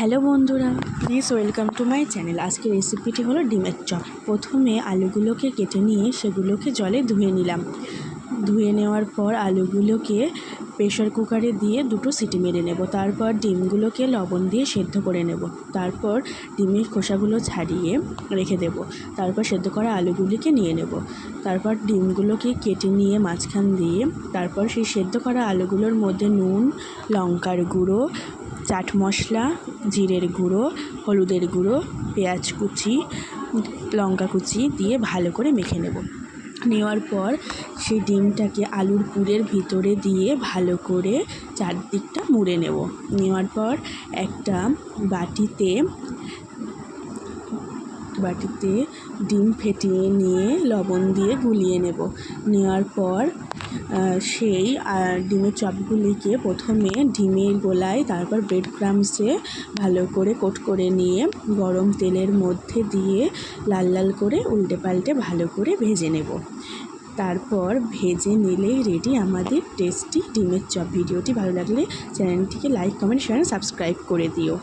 Hello বন্ধুরা, please welcome to my channel. আজকের রেসিপিটি হলো ডিমের চপ। প্রথমে আলুগুলোকে কেটে নিয়ে সেগুলোকে জলে ধুয়ে নিলাম। ধুয়ে নেওয়ার পর আলুগুলোকে প্রেশার কুকারে দিয়ে 2টো সিটি মেরে নেব। তারপর ডিমগুলোকে লবণ দিয়ে সেদ্ধ করে নেব। তারপর ডিমের খোসাগুলো ছাড়িয়ে রেখে দেব। তারপর সেদ্ধ করা আলুগুলিকে নিয়ে নেব। তারপর ডিমগুলোকে কেটে নিয়ে মাঝখান দিয়ে তারপর সেই সেদ্ধ করা আলুগুলোর মধ্যে নুন, লঙ্কার গুঁড়ো, চাট মশলা, জিরের গুঁড়ো, হলুদের গুঁড়ো, পেঁয়াজ কুচি, লঙ্কা কুচি দিয়ে ভালো করে মেখে নেওয়ার পর সেই ডিমটাকে আলুর পুরের ভিতরে দিয়ে ভালো করে চারদিকটা মুড়ে নেওয়ার পর একটা বাটিতে ডিম ফেটিয়ে নিয়ে লবণ দিয়ে গুলিয়ে নেওয়ার পর সেই ডিমের চপগুলিকে প্রথমে ডিমের গোলায়, তারপর ব্রেড ক্রাম্বসে ভালো করে কোট করে নিয়ে গরম তেলের মধ্যে দিয়ে লাল লাল করে উল্টে পাল্টে ভালো করে ভেজে নেব। তারপর ভেজে নিলেই রেডি আমাদের টেস্টি ডিমের চপ। ভিডিওটি ভালো লাগলে চ্যানেলটিকে লাইক, কমেন্ট, শেয়ার, সাবস্ক্রাইব করে দিও।